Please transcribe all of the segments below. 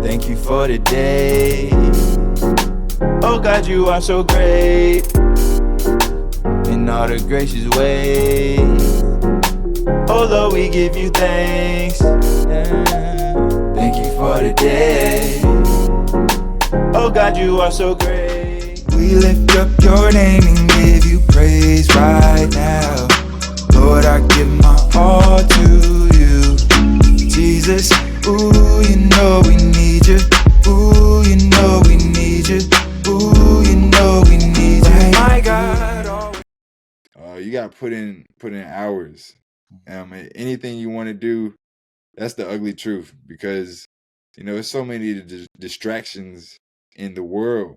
Thank you for the day. Oh God, you are so great in all the gracious ways. Oh Lord, we give you thanks. Thank you for the day. Oh God, you are so great. We lift up your name and give you praise right now. Lord, I give my all to you. Jesus, ooh, you know we need you. Ooh, you know we need you. Ooh, you know we need you. My God, you got to put in hours. Anything you want to do, that's the ugly truth, because there's so many distractions in the world,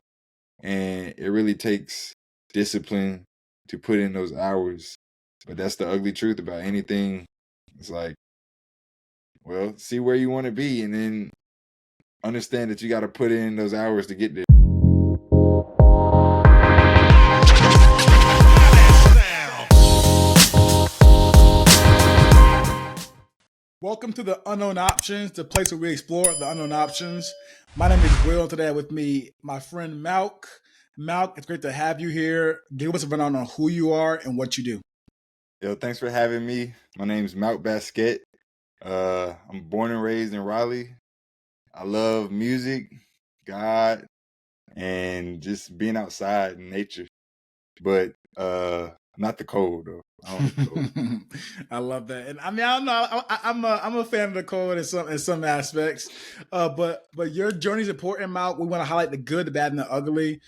and it really takes discipline to put in those hours. But that's the ugly truth about anything. It's like, well, see where you want to be, and then understand that you got to put in those hours to get there. Welcome to the Unknown Options, the place where we explore the unknown options. My name is Will. Today with me, my friend Malc. Malc, it's great to have you here. Give us a rundown on who you are and what you do. Yo, thanks for having me. My name's Malc Baskett. I'm born and raised in Raleigh. I love music, God, and just being outside in nature. But not the cold though. I don't like the cold. I love that, and I mean, I don't know. I'm a fan of the cold in some aspects, but your journey is important, Malc. We want to highlight the good, the bad, and the ugly.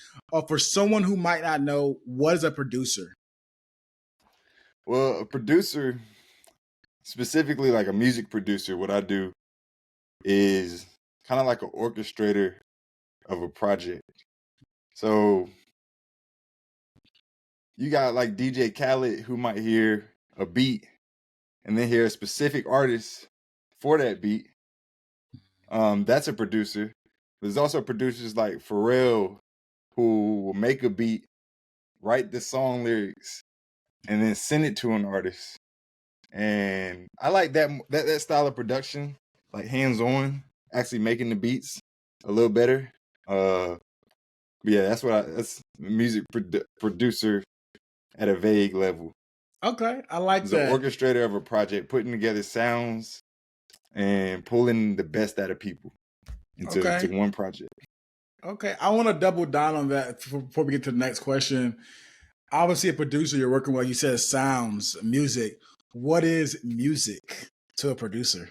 For someone who might not know, what is a producer? Well, a producer, specifically like a music producer, what I do is kind of like an orchestrator of a project. So you got like DJ Khaled, who might hear a beat and then hear a specific artist for that beat. That's a producer. There's also producers like Pharrell, who will make a beat, write the song lyrics, and then send it to an artist. And I like that style of production, like hands-on, actually making the beats a little better. Yeah, that's music producer at a vague level. Okay, I like He's that. an orchestrator of a project, putting together sounds and pulling the best out of people into one project. Okay, I want to double down on that before we get to the next question. Obviously, a producer, you're working with, you said, sounds, music. What is music to a producer?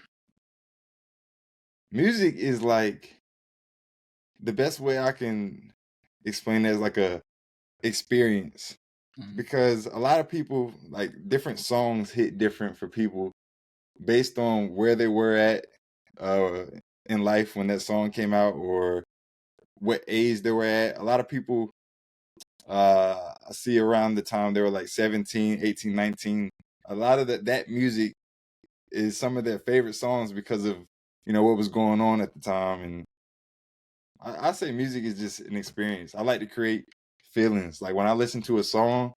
Music is like, the best way I can explain that is like a experience. Because a lot of people, like, different songs hit different for people based on where they were at in life when that song came out, or what age they were at. A lot of people I see around the time they were like 17, 18, 19. A lot of that music is some of their favorite songs because of, what was going on at the time. And I say music is just an experience. I like to create feelings. Like when I listen to a song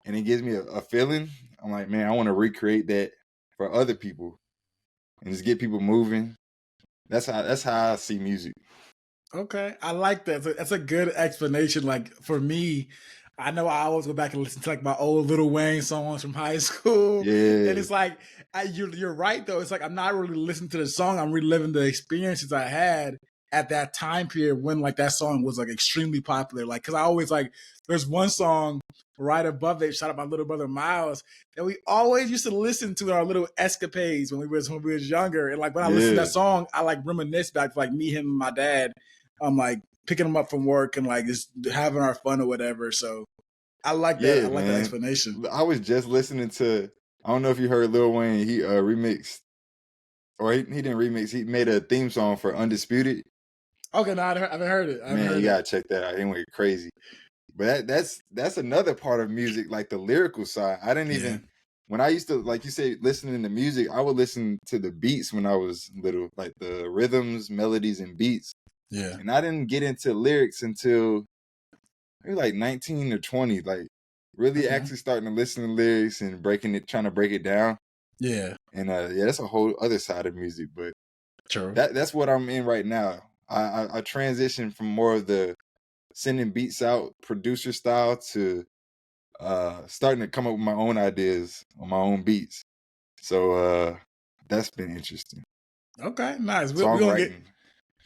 and it gives me a feeling, I'm like, man, I want to recreate that for other people and just get people moving. That's how I see music. Okay, I like that. That's a good explanation. Like for me, I know I always go back and listen to like my old Lil Wayne songs from high school. Yeah. And it's like, you're right though. It's like I'm not really listening to the song. I'm reliving the experiences I had at that time period when like that song was like extremely popular. Like, cause I always like, there's one song right above it, shout out my little brother Miles, that we always used to listen to in our little escapades when we was younger. And like when I listen to that song, I like reminisce back to like me, him, and my dad. I'm like picking him up from work and like just having our fun or whatever. So I like that. I like that explanation. I was just listening to, I don't know if you heard Lil Wayne, he remixed, or he didn't remix, he made a theme song for Undisputed. Okay, no, I haven't heard it. You gotta check that out. He went crazy. But that's another part of music, like the lyrical side. I didn't even, when I used to, like you said, listening to music, I would listen to the beats when I was little, like the rhythms, melodies, and beats. Yeah. And I didn't get into lyrics until maybe like 19 or 20, like really actually starting to listen to lyrics and trying to break it down. Yeah. And that's a whole other side of music, but true. That's what I'm in right now. I transitioned from more of the sending beats out producer style to starting to come up with my own ideas on my own beats. So that's been interesting. Okay, nice. Songwriting.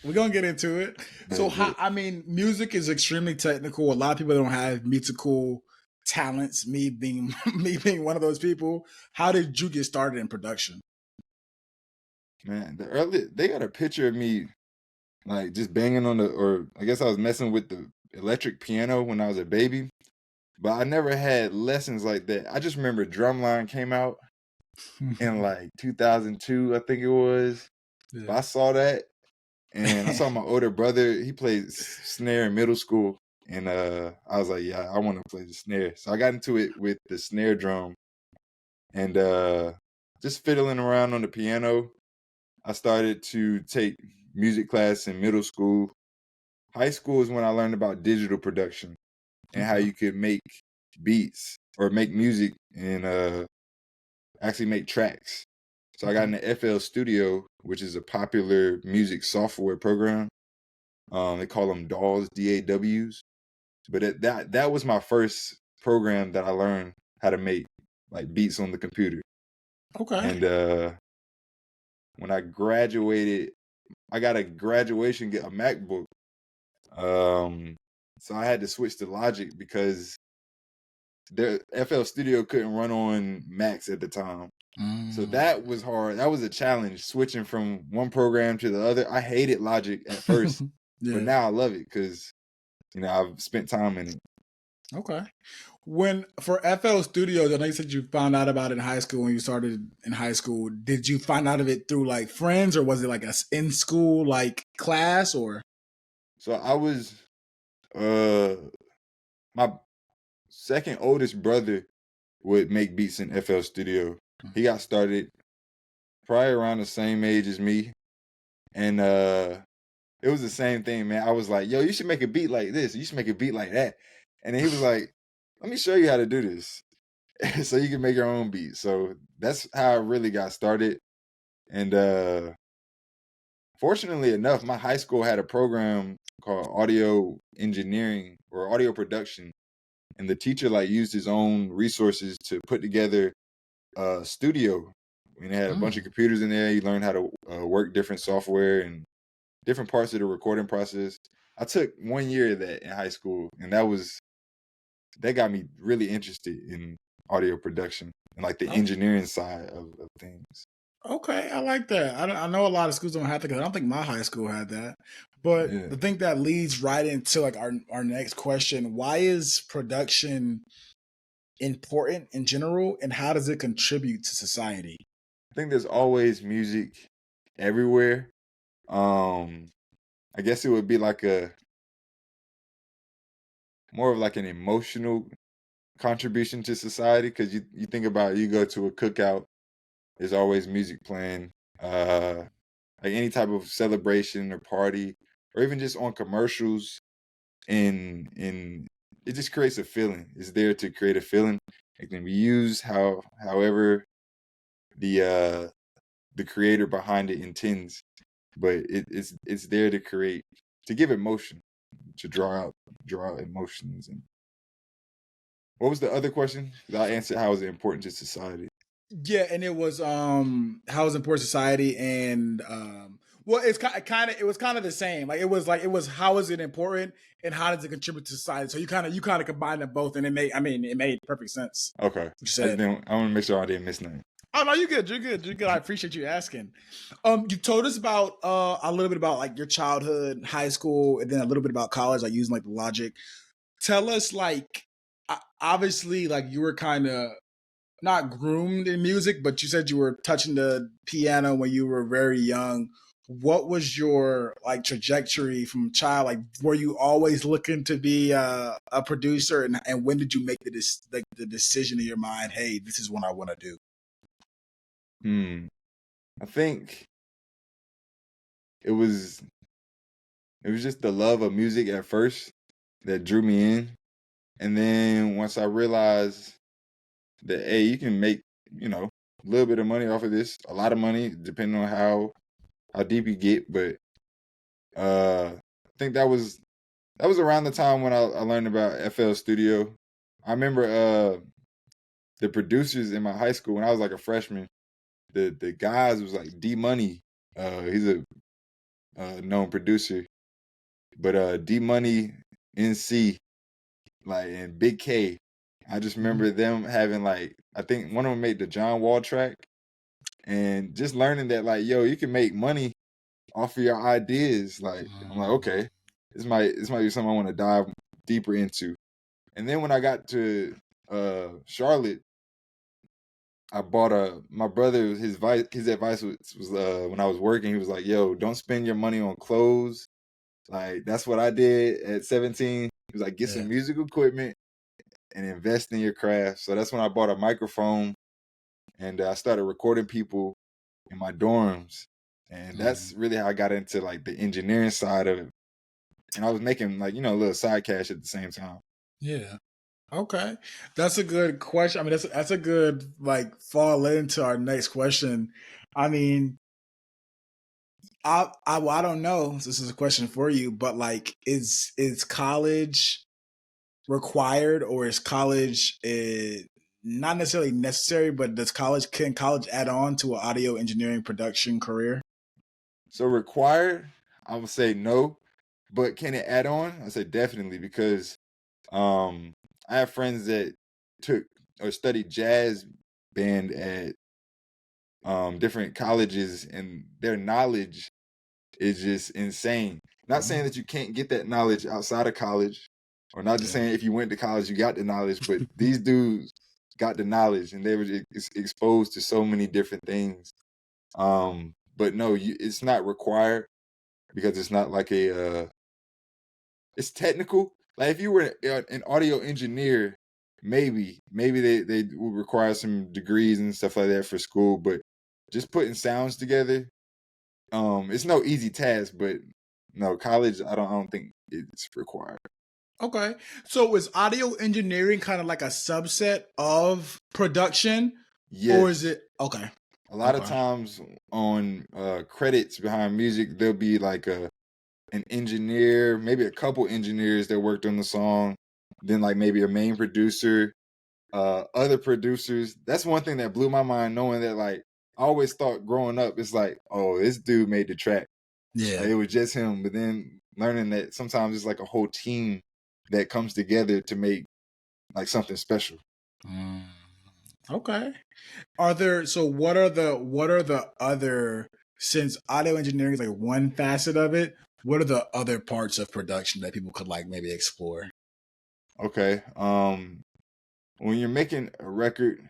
We're gonna get into it. So, music is extremely technical. A lot of people don't have musical talents. Me being me being one of those people. How did you get started in production? Man, they got a picture of me like just banging on or I guess I was messing with the electric piano when I was a baby, but I never had lessons like that. I just remember Drumline came out in like 2002, I think it was. Yeah. But I saw that, and I saw my older brother. He played snare in middle school, and I was like, yeah, I want to play the snare. So I got into it with the snare drum, and just fiddling around on the piano. I started to take music class in middle school. High school is when I learned about digital production and how you could make beats or make music and actually make tracks. So I got in the FL Studio, which is a popular music software program. They call them DAWs, DAWs. But that was my first program that I learned how to make like beats on the computer. Okay. And when I graduated, I got a MacBook. So I had to switch to Logic because the FL Studio couldn't run on Macs at the time. So that was hard. That was a challenge, switching from one program to the other. I hated Logic at first, but now I love it because, I've spent time in it. Okay. When for FL Studios, I know you said you found out about it in high school when you started in high school. Did you find out of it through like friends, or was it like a in school like class or? So I was my second oldest brother would make beats in FL Studio. He got started probably around the same age as me. And it was the same thing, man. I was like, yo, you should make a beat like this. You should make a beat like that. And then he was like, let me show you how to do this. So you can make your own beat. So that's how I really got started. And fortunately enough, my high school had a program called audio engineering or audio production. And the teacher like used his own resources to put together a studio. And they had a bunch of computers in there. You learned how to work different software and different parts of the recording process. I took 1 year of that in high school, and that got me really interested in audio production and like the engineering side of things. Okay, I like that. I know a lot of schools don't have that because I don't think my high school had that. But I think that leads right into like our next question. Why is production important in general, and how does it contribute to society? I think there's always music everywhere. I guess it would be like more of like an emotional contribution to society, because you think about, you go to a cookout, there's always music playing. Like any type of celebration or party, or even just on commercials, and it just creates a feeling. It's there to create a feeling. It can be used however the creator behind it intends, but it's there to give emotion, to draw out emotions. And what was the other question? I answered how is it important to society. Yeah, and it was how is important to society, and well, it's it was kind of the same. Like it was how is it important and how does it contribute to society? So you kind of combined them both, and it made perfect sense. Okay, I want to make sure I didn't miss nothing. Oh no, you're good. I appreciate you asking. You told us about a little bit about like your childhood, high school, and then a little bit about college, like using like the Logic. Tell us, like, obviously, like you were kind of not groomed in music, but you said you were touching the piano when you were very young. What was your like trajectory from child? Like, were you always looking to be a producer, and when did you make the decision in your mind? Hey, this is what I want to do. I think it was just the love of music at first that drew me in, and then once I realized that, hey, you can make a little bit of money off of this, a lot of money depending on how deep you get, but I think that was around the time when I learned about FL Studio. I remember the producers in my high school when I was like a freshman. The guys was like D Money. He's a known producer, but D Money, NC, like, and Big K. I just remember them having, like, I think one of them made the John Wall track, and just learning that, like, yo, you can make money off of your ideas. Like, I'm like, okay, this might be something I want to dive deeper into. And then when I got to Charlotte, I bought my brother, his advice was when I was working, he was like, yo, don't spend your money on clothes. Like, that's what I did at 17. He was like, get some musical equipment and invest in your craft. So that's when I bought a microphone, and I started recording people in my dorms. And that's really how I got into, like, the engineering side of it. And I was making, like, a little side cash at the same time. Yeah. Okay. That's a good question. I mean, that's a good, like, fall into our next question. I mean, I don't know. This is a question for you, but, like, is college required, or is college not necessarily necessary, but can college add on to an audio engineering production career? So required, I would say no, but can it add on? I say definitely, because I have friends that took or studied jazz band at different colleges, and their knowledge is just insane. Not saying that you can't get that knowledge outside of college, or not just saying if you went to college you got the knowledge, but these dudes got the knowledge, and they were exposed to so many different things. But no, it's not required, because it's not like it's technical. Like, if you were an audio engineer, maybe they would require some degrees and stuff like that for school, but just putting sounds together, it's no easy task. But no, college, I don't think it's required. Okay. So is audio engineering kind of like a subset of production? Yes. Or is it okay? A lot of times on credits behind music, there'll be like an engineer, maybe a couple engineers that worked on the song, then like maybe a main producer, other producers. That's one thing that blew my mind, knowing that, like, I always thought growing up, it's like, oh, this dude made the track. Yeah. Like, it was just him. But then learning that sometimes it's like a whole team that comes together to make, like, something special. Okay. What are the other, since audio engineering is like one facet of it, what are the other parts of production that people could, like, maybe explore? Okay. When you're making a record,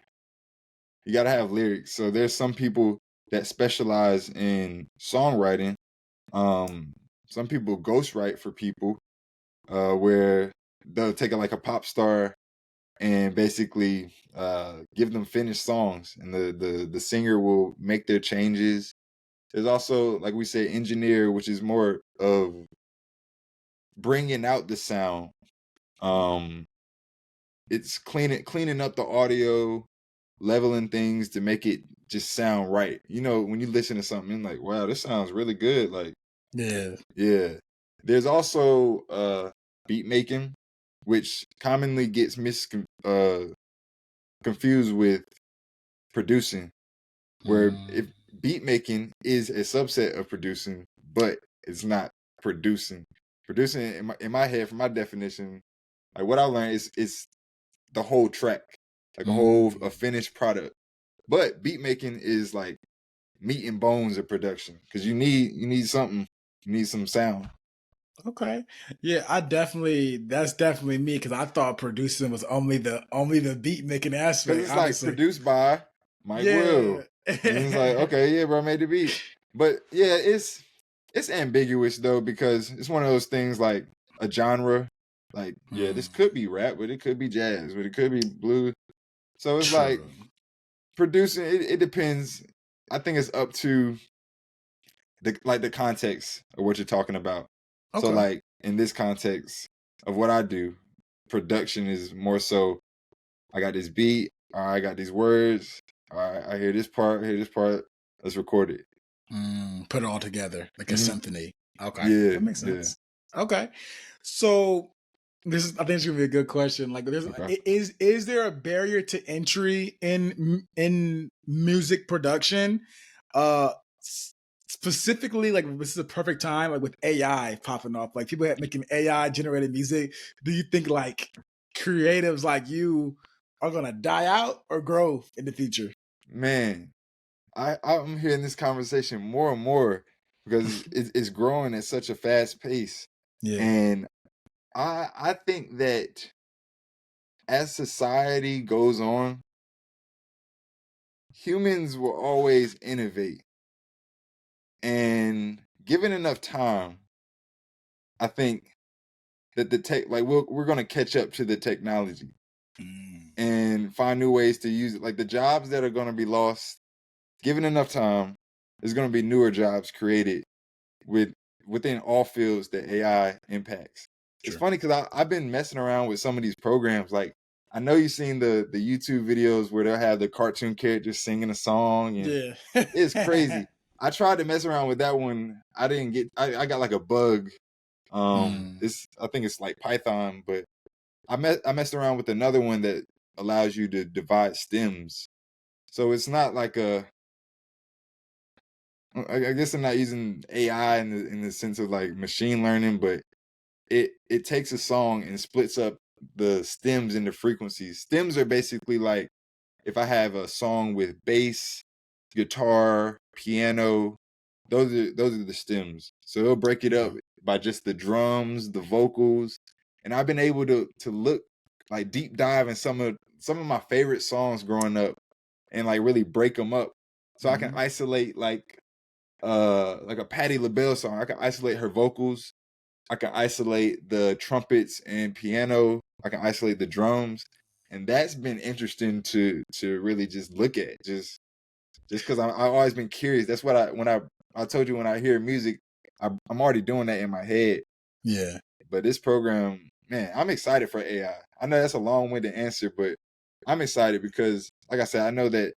you got to have lyrics. So there's some people that specialize in songwriting. Some people ghostwrite for people, where they'll take like a pop star and basically give them finished songs, and the singer will make their changes. There's also, like we say, engineer, which is more of bringing out the sound. It's cleaning up the audio, leveling things to make it just sound right. When you listen to something, you're like, wow, this sounds really good. Like, yeah. There's also beat making, which commonly gets confused with producing, where if beat making is a subset of producing, but it's not producing. Producing, in my head, from my definition, like, what I learned is the whole track, like a finished product. But beat making is like meat and bones of production, because you need something, you need some sound. Okay. Yeah, that's definitely me, because I thought producing was only the beat making aspect. Because it's obviously like produced by Mike Will. And it's like, okay, yeah, bro, I made the beat. But yeah, it's ambiguous though, because it's one of those things like a genre. Like, yeah, this could be rap, but it could be jazz, but it could be blues. So it's like producing, it depends. I think it's up to the context of what you're talking about. Okay. So like in this context of what I do, production is more so, I got this beat, all right, I got these words, all right, I hear this part, let's record it. Put it all together like a symphony. Okay, Yeah, that makes yeah. sense. Okay, so I think it's gonna be a good question. Like, Okay. is there a barrier to entry in music production? Uh, Specifically, like this is a perfect time, like with AI popping up, like people making AI generated music. Do you think like creatives like you are gonna die out or grow in the future? Man, I'm hearing this conversation more and more because it's growing at such a fast pace. Yeah. And I think that as society goes on, humans will always innovate. And given enough time, I think that the tech, like we're gonna catch up to the technology Mm, and find new ways to use it. Like the jobs that are gonna be lost, given enough time, there's gonna be newer jobs created with within all fields that AI impacts. It's sure. funny because I've been messing around with some of these programs. Like I know you've seen the YouTube videos where they'll have the cartoon characters singing a song, and Yeah. it's crazy. I tried to mess around with that one. I didn't get. I got like a bug. Mm, It's I think it's like Python, but I messed around with another one that allows you to divide stems. So it's not like a. I guess I'm not using AI in the sense of like machine learning, but it takes a song and splits up the stems into frequencies. Stems are basically like if I have a song with bass, guitar, piano, those are the stems. So it'll break it up okay. by just the drums, the vocals, and I've been able to look like deep dive in some of my favorite songs growing up and like really break them up. So I can Mhm. isolate like a Patti LaBelle song. I can isolate her vocals. I can isolate the trumpets and piano. I can isolate the drums, and that's been interesting to really just look at. Just because I've always been curious. That's what I told you when I hear music, I'm already doing that in my head. Yeah. But this program, man, I'm excited for AI. I know that's a long-winded answer, but I'm excited because, like I said, I know that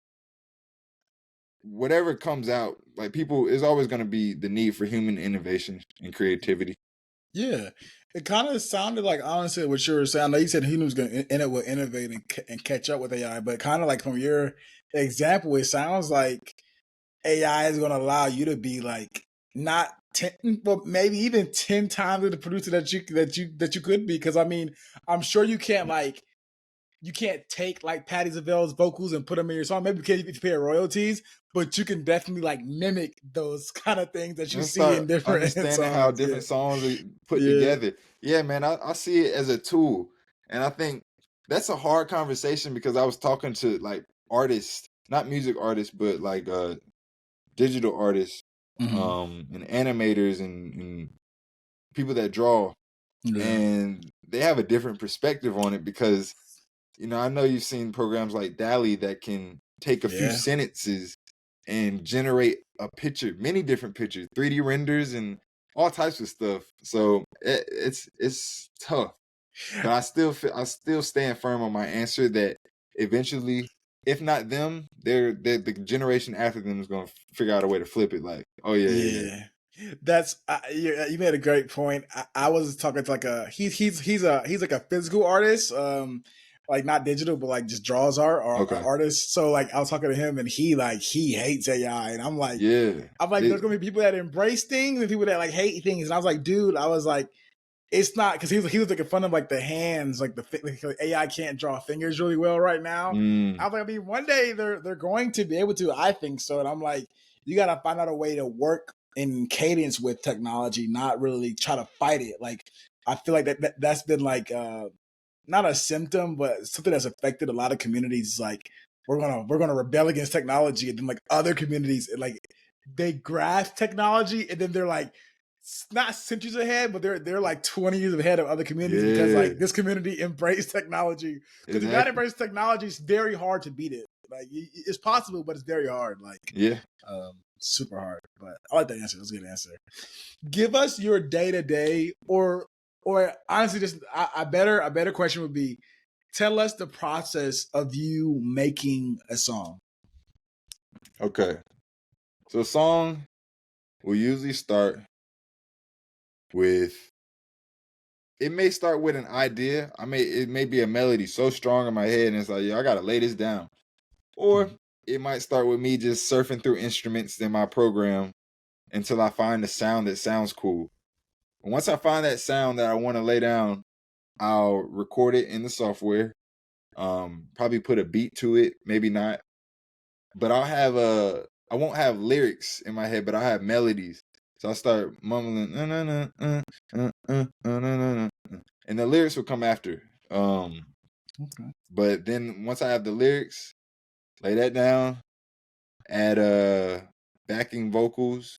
whatever comes out, like people, is always going to be the need for human innovation and creativity. Yeah. It kind of sounded like, honestly, what you were saying. I know you said humans going to will innovate and catch up with AI, but kind of like from your example, it sounds like AI is going to allow you to be like not 10, but maybe even 10 times the producer that you could be. Because I mean, I'm sure you can't take like Patti LaBelle's vocals and put them in your song. Maybe because if you pay royalties, but you can definitely like mimic those kind of things that you And see in start different understanding how songs. different songs are put Yeah, together. Yeah, man, I see it as a tool. And I think that's a hard conversation because I was talking to like artists, not music artists, but like digital artists, hmm and animators and people that draw. yeah, And they have a different perspective on it because, I know you've seen programs like Dali that can take a few yeah. sentences and generate a picture, many different pictures, 3D renders and all types of stuff. So it's tough, but I still stand firm on my answer that eventually, if not them, they're the generation after them is going to figure out a way to flip it. Like, oh yeah. Yeah, that's you made a great point. I was talking to like he's like a physical artist, like not digital, but like just draws art or Okay, artist. So like I was talking to him, and he hates AI, and yeah. I'm like, there's It, gonna be people that embrace things and people that like hate things, and I was like, dude, I was like, it's not because he was making fun of like the hands, like like AI can't draw fingers really well right now. I mm, was like, I mean, one day they're going to be able to. I think so, and I'm like, you got to find out a way to work in cadence with technology, not really try to fight it. Like I feel like that's been like not a symptom, but something that's affected a lot of communities. Like we're gonna rebel against technology, and then like other communities, like they grasp technology, and then they're like not centuries ahead, but they're like 20 years ahead of other communities because yeah, like this community embraced technology. Because if you not exactly. embrace technology, it's very hard to beat it. Like it's possible, but it's very hard. Like Yeah. super hard. But I like that answer. That's a good answer. Give us your day to day, or honestly, just a better question would be, tell us the process of you making a song. Okay. So a song will usually start with. It may start with an idea. It may be a melody so strong in my head, and it's like, yo, I gotta lay this down. Or it might start with me just surfing through instruments in my program until I find a sound that sounds cool. And once I find that sound that I want to lay down, I'll record it in the software. Probably put a beat to it, maybe not. But I won't have lyrics in my head, but I'll have melodies. So I start mumbling, and the lyrics will come after. Okay. But then once I have the lyrics, lay that down, add backing vocals,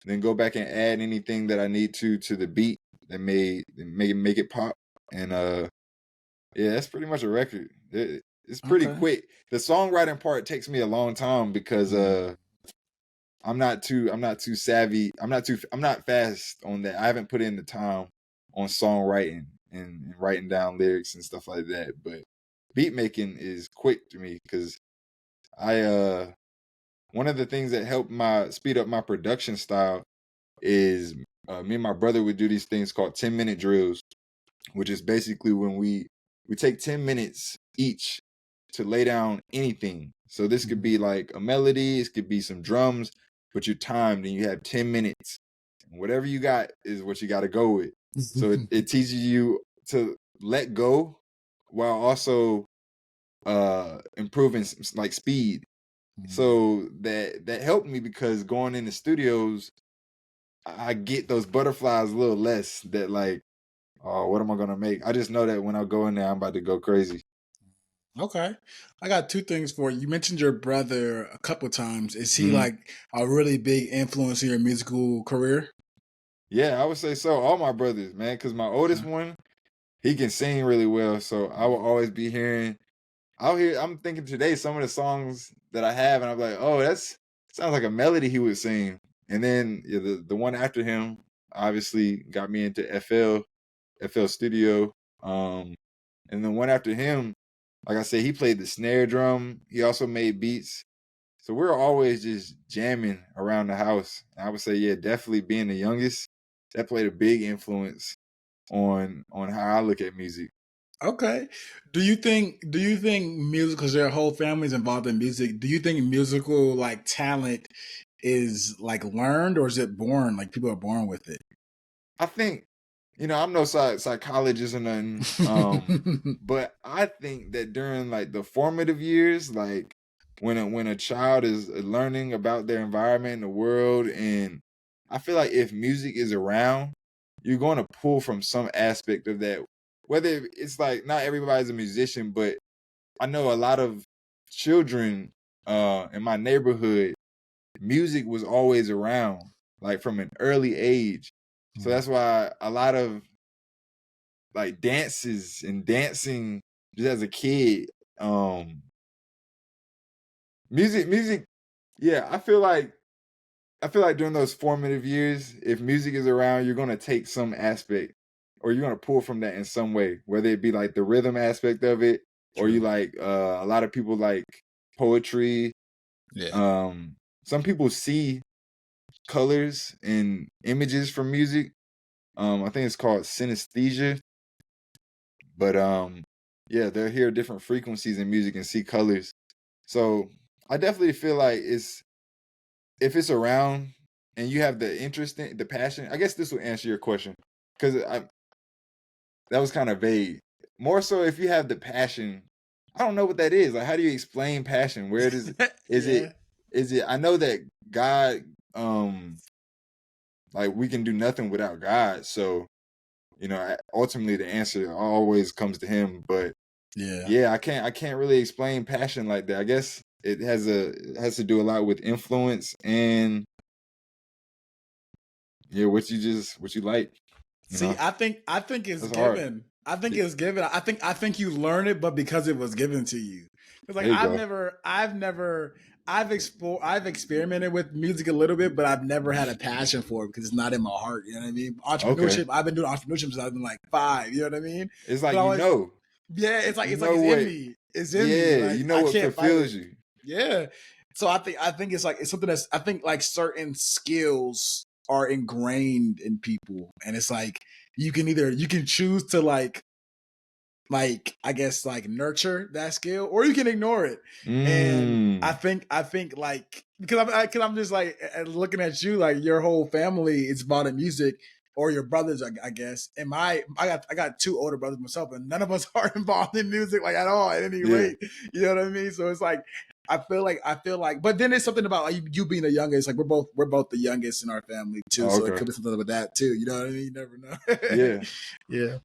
then go back and add anything that I need to the beat that may make it pop. And yeah, that's pretty much a record. It's pretty quick. The songwriting part takes me a long time because I'm not too savvy. I'm not fast on that. I haven't put in the time on songwriting and writing down lyrics and stuff like that. But beat making is quick to me because I one of the things that helped speed up my production style is me and my brother would do these things called 10-minute drills, which is basically when we take 10 minutes each to lay down anything. So this could be like a melody, it could be some drums, but you're timed and you have 10 minutes. And whatever you got is what you got to go with. So it teaches you to let go while also improving like speed. So that helped me because going into studios, I get those butterflies a little less that like, oh, what am I going to make? I just know that when I go in there, I'm about to go crazy. Okay. I got two things for you. You mentioned your brother a couple of times. Is he like a really big influence in your musical career? Yeah, I would say so. All my brothers, man, because my oldest one, he can sing really well. So I will always be I'm thinking today some of the songs that I have, and I'm like, oh, sounds like a melody he would sing. And then the one after him obviously got me into FL Studio. And the one after him, like I said, he played the snare drum. He also made beats. So we're always just jamming around the house. And I would say, yeah, definitely being the youngest, that played a big influence on how I look at music. Okay. Do you think music, because your whole family's involved in music, do you think musical like talent is like learned, or is it born? Like people are born with it? I think, I'm no psychologist or nothing, but I think that during like the formative years, like when a child is learning about their environment and the world, and I feel like if music is around, you're going to pull from some aspect of that. Whether it's like not everybody's a musician, but I know a lot of children in my neighborhood, music was always around, like from an early age. So that's why a lot of like dances and dancing just as a kid, music, yeah, I feel like during those formative years, if music is around, you're gonna take some aspect or you're gonna pull from that in some way, whether it be like the rhythm aspect of it, or you like a lot of people like poetry. Yeah. Some people see colors and images from music. I think it's called synesthesia. But yeah, they'll hear different frequencies in music and see colors. So I definitely feel like if it's around and you have the interest in the passion, I guess this will answer your question. Because that was kind of vague. More so if you have the passion, I don't know what that is. Like, how do you explain passion? Where does is it I know that God, like we can do nothing without God. So, ultimately the answer always comes to him. But yeah, I can't really explain passion like that. I guess it has to do a lot with influence and what you like. See, I think it's given. Hard. I think it's given. I think you learn it, but because it was given to you. It's like I've experimented with music a little bit, but I've never had a passion for it because it's not in my heart. You know what I mean? Entrepreneurship. Okay. I've been doing entrepreneurship since I've been like 5. You know what I mean? It's like Yeah, it's like it's in me. It's in me. Like, you know what fulfills you. Yeah. So I think it's like it's something that's I think like certain skills are ingrained in people, and it's like you can choose to like I guess like nurture that skill, or you can ignore it. And I think like because I'm just like looking at you, like your whole family is involved in music, or your brothers, I guess. And I got two older brothers myself, and none of us are involved in music like at all at any rate. You know what I mean? So it's like I feel like, but then it's something about like you being the youngest. Like we're both the youngest in our family too, Oh, so okay. it could be something with that too. You know what I mean? You never know. Yeah. Yeah.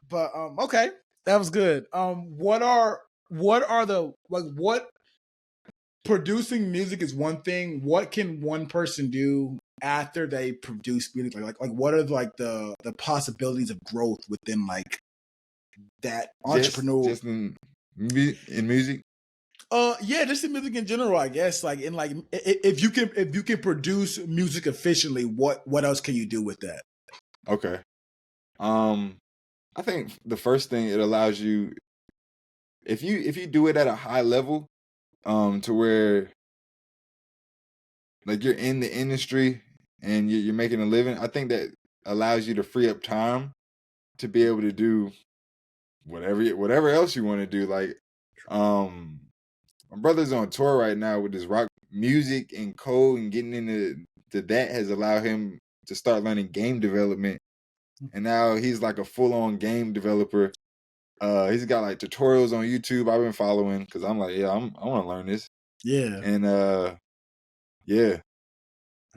But okay, that was good. What are the like what producing music is one thing. What can one person do after they produce music? Like what are like the possibilities of growth within like that entrepreneur? Just in music. Yeah, just in music in general, I guess. Like in like if you can produce music efficiently, what else can you do with that? Okay. I think the first thing it allows you, if you do it at a high level, to where like you're in the industry and you're making a living, I think that allows you to free up time to be able to do whatever else you want to do. Like, my brother's on tour right now with his rock music and code, and getting into that has allowed him to start learning game development. And now he's like a full-on game developer. He's got like tutorials on YouTube I've been following because I'm like, yeah, I want to learn this. Yeah. And yeah.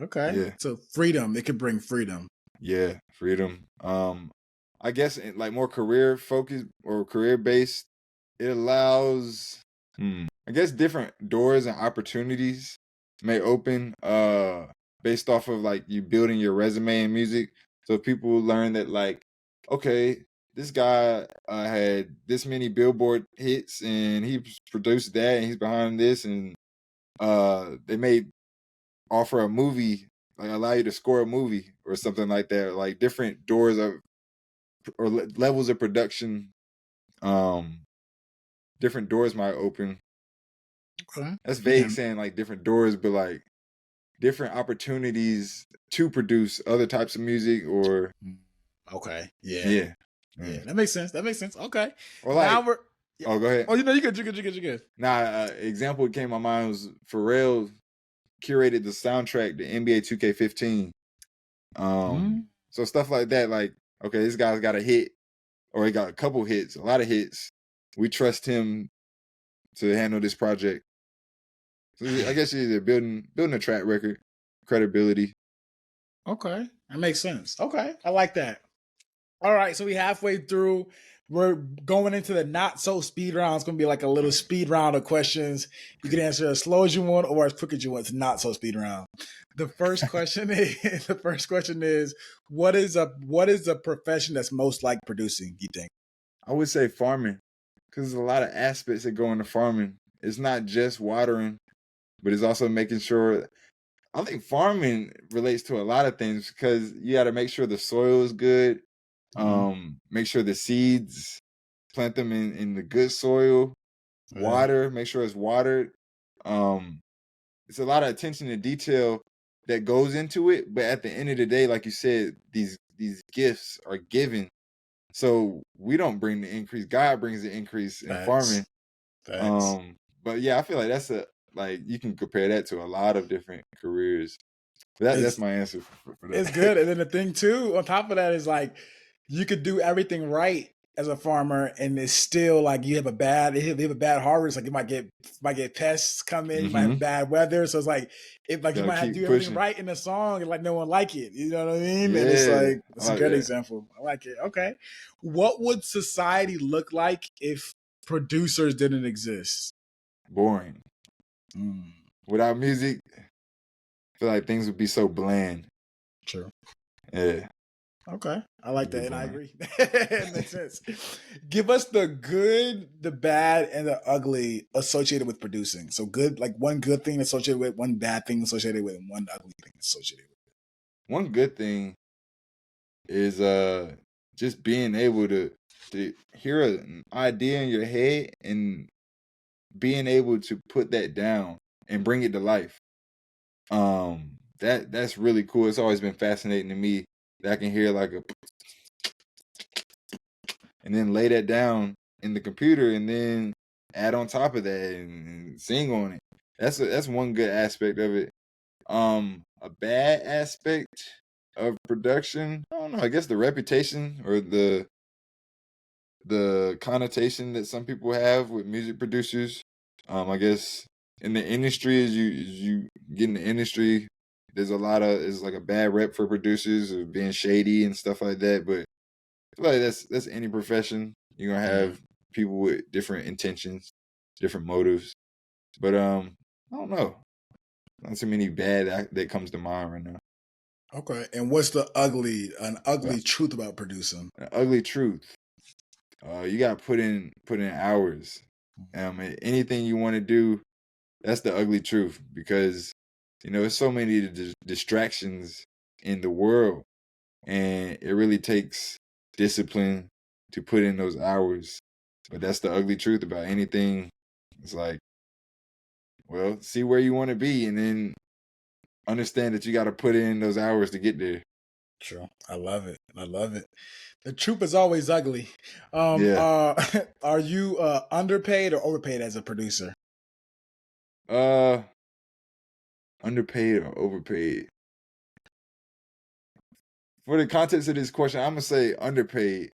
Okay. Yeah. So freedom, it could bring freedom. Yeah, freedom. I guess like more career focused or career based, it allows I guess different doors and opportunities may open based off of like you building your resume in music. So people learn that like, okay, this guy had this many Billboard hits and he produced that and he's behind this, and they may offer a movie, like allow you to score a movie or something like that. Like different doors of or levels of production, different doors might open. Okay. That's vague saying like different doors, but like different opportunities to produce other types of music or okay. Yeah. Yeah. That makes sense. Okay. Or like, now we're oh, go ahead. Oh, you know, you good. Nah, example that came to my mind was Pharrell curated the soundtrack to NBA 2K15. So stuff like that, like, okay, this guy's got a hit, or he got a couple hits, a lot of hits. We trust him to handle this project. So I guess you're building a track record, credibility. Okay, that makes sense. Okay, I like that. All right, so we halfway through. We're going into the not so speed round. It's gonna be like a little speed round of questions. You can answer as slow as you want or as quick as you want. It's not so speed round. The first question is what is a profession that's most like producing, do you think? I would say farming, because there's a lot of aspects that go into farming. It's not just watering, but it's also making sure. I think farming relates to a lot of things because you got to make sure the soil is good. Make sure the seeds, plant them in the good soil. Water, make sure it's watered. It's a lot of attention to detail that goes into it. But at the end of the day, like you said, these gifts are given. So we don't bring the increase. God brings the increase in farming. But yeah, I feel like that's like you can compare that to a lot of different careers. That's my answer for that. It's good. And then the thing too, on top of that, is like you could do everything right as a farmer, and it's still like you have a bad harvest. Like you might get pests come in, you might have bad weather. So it's like you might have to do everything right in the song, and like no one like it. You know what I mean? Yeah, and it's like it's a good example. I like it. Okay, what would society look like if producers didn't exist? Boring. Without music, I feel like things would be so bland. True. Yeah. Okay. I like that, and I agree. It makes sense. Give us the good, the bad, and the ugly associated with producing. So good, like one good thing associated with, one bad thing associated with, and one ugly thing associated with it. One good thing is just being able to hear an idea in your head and being able to put that down and bring it to life. that's really cool. It's always been fascinating to me that I can hear like a and then lay that down in the computer and then add on top of that and sing on it. That's one good aspect of it. A bad aspect of production, I don't know, I guess the reputation or the connotation that some people have with music producers. I guess in the industry, as you get in the industry, there's it's like a bad rep for producers of being shady and stuff like that. But I feel like that's any profession. You're gonna have people with different intentions, different motives. But I don't know. Not too many bad that comes to mind right now. Okay. And what's an ugly truth about producing? An ugly truth. You got to put in hours. Anything you want to do, that's the ugly truth, because there's so many distractions in the world, and it really takes discipline to put in those hours. But that's the ugly truth about anything. It's like, well, see where you want to be, and then understand that you got to put in those hours to get there. True. I love it. The truth is always ugly. Yeah. Are you underpaid or overpaid as a producer? Underpaid or overpaid? For the context of this question, I'm gonna say underpaid.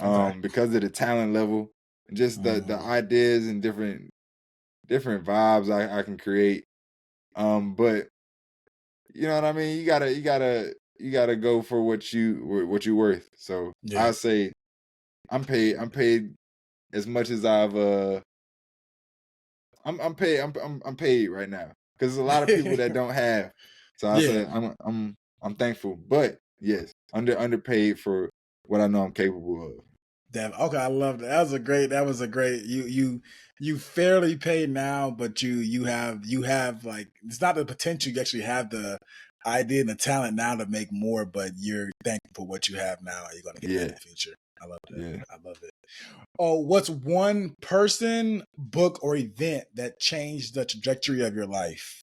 Okay. Because of the talent level, just the ideas and different vibes I can create. But you know what I mean? You gotta go for what you worth. So Yeah. I say I'm paid as much as I'm paid right now, because there's a lot of people that don't have. So I say I'm thankful, but yes, underpaid for what I know I'm capable of. Okay, I love that. That was a great. You fairly paid now, but you have like, it's not the potential. You actually have the idea and the talent now to make more, but you're thankful for what you have now. You're going to get that in the future. I love that. Yeah. I love it. Oh, what's one person, book, or event that changed the trajectory of your life?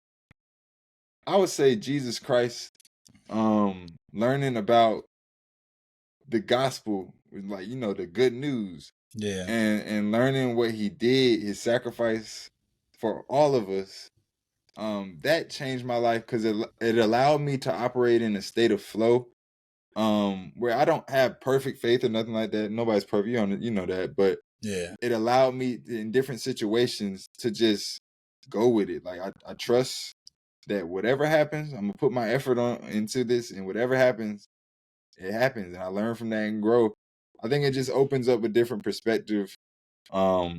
I would say Jesus Christ. Learning about the gospel, like the good news, Yeah. and learning what he did, his sacrifice for all of us. That changed my life, because it allowed me to operate in a state of flow, where I don't have perfect faith or nothing like that. Nobody's perfect, you know that, but Yeah. it allowed me in different situations to just go with it. Like I trust that whatever happens, I'm gonna put my effort into this, and whatever happens, it happens, and I learn from that and grow. I think it just opens up a different perspective, for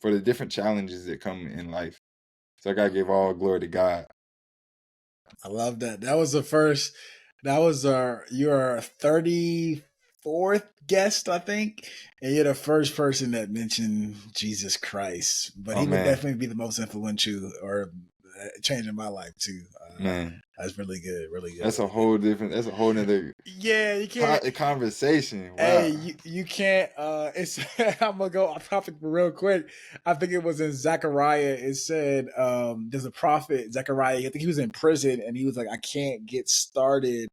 the different challenges that come in life. So I gotta give all glory to God. I love that. That was your 34th guest, I think. And you're the first person that mentioned Jesus Christ. But he would definitely be the most influential or changing my life too. Man, that's really good. Really good. That's a whole nother you can't conversation. Wow. Hey, you can't. It's I'm gonna go off topic real quick. I think it was in Zechariah. It said there's a prophet Zechariah. I think he was in prison, and he was like, I can't get started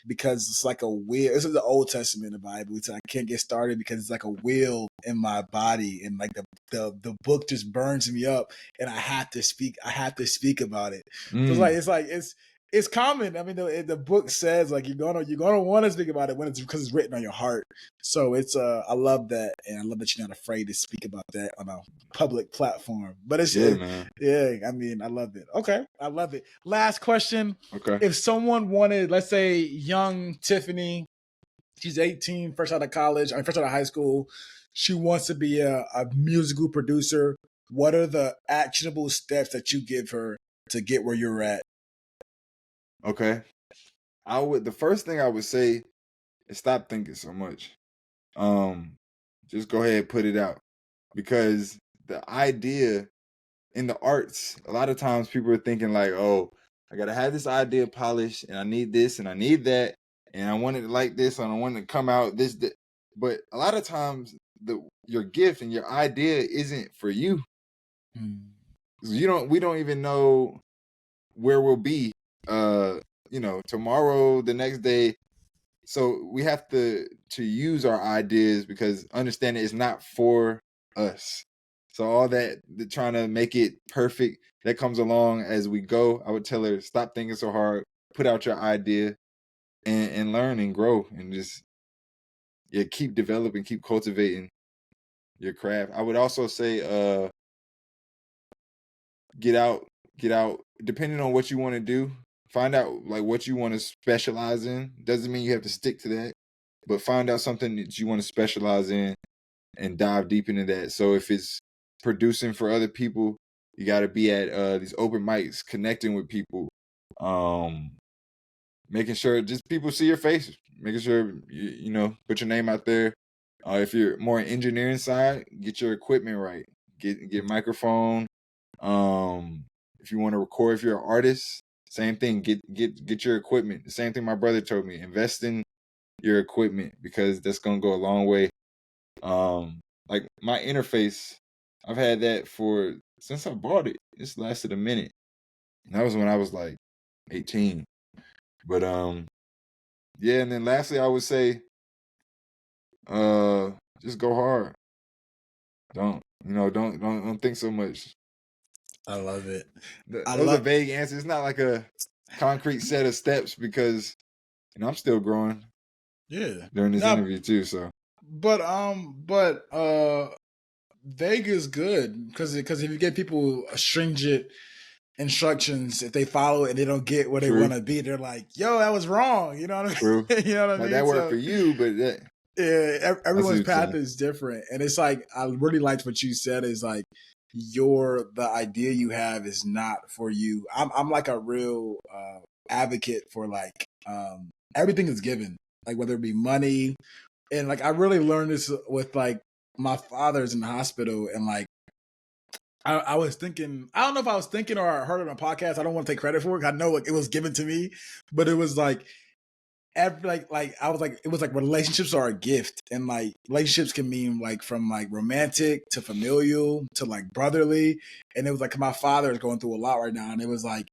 because it's like a wheel. This is the Old Testament of the Bible. He said, I can't get started because it's like a wheel in my body, and like the book just burns me up, and I have to speak about it. So it's common. I mean, the book says like you're gonna want to speak about it when because it's written on your heart. So it's I love that, and I love that you're not afraid to speak about that on a public platform. But it's man. I mean, I love it. Okay, I love it. Last question. Okay. If someone wanted, let's say, young Tiffany, she's 18, first out of college, first out of high school, she wants to be a musical producer. What are the actionable steps that you give her to get where you're at? Okay. The first thing I would say is stop thinking so much. Just go ahead and put it out, because the idea in the arts, a lot of times people are thinking like, oh, I gotta have this idea polished, and I need this and I need that, and I want it like this, and I want it to come out this. But a lot of times your gift and your idea isn't for you. We don't even know where we'll be tomorrow, the next day. So we have to use our ideas, because understand it's not for us. So all that, trying to make it perfect, that comes along as we go. I would tell her, stop thinking so hard, put out your idea, and learn and grow, and just keep developing, keep cultivating your craft. I would also say get out, depending on what you want to do. Find out like what you want to specialize in. Doesn't mean you have to stick to that, but find out something that you want to specialize in and dive deep into that. So if it's producing for other people, you got to be at these open mics, connecting with people, making sure just people see your face, making sure you put your name out there. If you're more engineering side, get your equipment right, get microphone. If you want to record, if you're an artist, same thing. Get your equipment. The same thing my brother told me. Invest in your equipment, because that's gonna go a long way. Like my interface, I've had that since I bought it. It's lasted a minute. And that was when I was like 18. But yeah. And then lastly, I would say, just go hard. Don't think so much. I love it. Those are vague answers. It's not like a concrete set of steps, because I'm still growing. Yeah. During this interview too. So. But vague is good, because if you give people stringent instructions, if they follow it and they don't get where they want to be, they're like, "Yo, that was wrong." You know what I mean? True. You know what I mean? That worked for you, but everyone's path is different, and it's like I really liked what you said. Is like the idea you have is not for you. I'm like a real advocate for like everything is given, like whether it be money, and like I really learned this with like my father's in the hospital, and like I was thinking, I don't know if I was thinking or I heard it on a podcast. I don't want to take credit for it. I know it was given to me, but it was like I was like, it was like relationships are a gift, and like relationships can mean like from like romantic to familial to like brotherly. And it was like my father is going through a lot right now, and it was like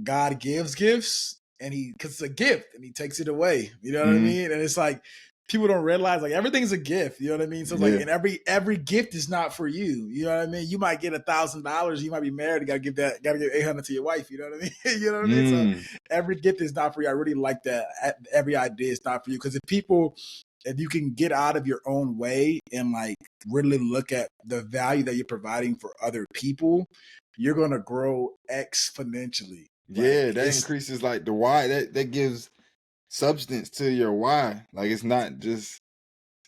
God gives gifts, and because it's a gift, and He takes it away. You know what I mean? And it's like people don't realize like everything's a gift. You know what I mean? So it's like, and every gift is not for you. You know what I mean? You might get $1,000. You might be married. You gotta give $800 to your wife. You know what I mean? You know what I mean? So every gift is not for you. I really like that. Every idea is not for you, because if you can get out of your own way and like really look at the value that you're providing for other people, you're gonna grow exponentially. Yeah, like, that increases like the why. That gives substance to your why. Like it's not just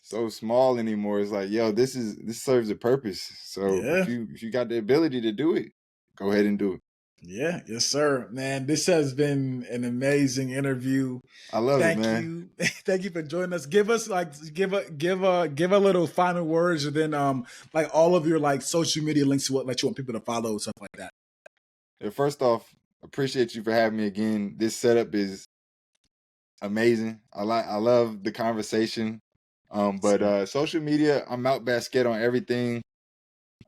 so small anymore. It's like, yo, this serves a purpose. So if you got the ability to do it, go ahead and do it. Yeah, yes, sir. Man, this has been an amazing interview. I love it, man. Thank you. Thank you for joining us. Give us like give a little final words, and then like all of your like social media links to what you want people to follow, stuff like that. Yeah, first off, appreciate you for having me again. This setup is amazing. I love the conversation. But social media, I'm Malc Baskett on everything.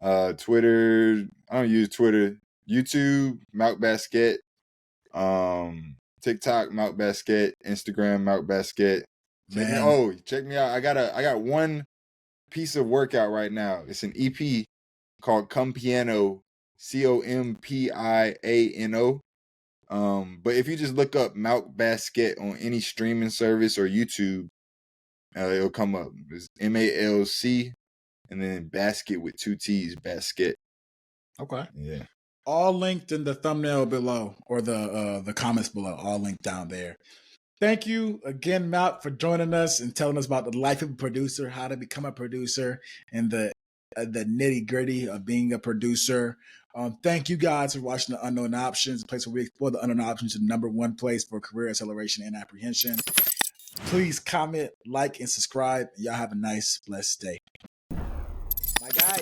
Twitter, I don't use Twitter. YouTube, Malc Baskett. TikTok, Malc Baskett. Instagram, Malc Baskett. Check me out. I got one piece of workout right now. It's an EP called Compiano, Compiano. But if you just look up Malc Baskett on any streaming service or YouTube, it'll come up. It's MALC and then Basket with 2 T's, Baskett. Okay. Yeah. All linked in the thumbnail below, or the comments below, all linked down there. Thank you again, Malc, for joining us and telling us about the life of a producer, how to become a producer, and the nitty gritty of being a producer. Thank you guys for watching The Unknown Options, a place where we explore the unknown options, the #1 place for career acceleration and apprehension. Please comment, like, and subscribe. Y'all have a nice, blessed day. My guy.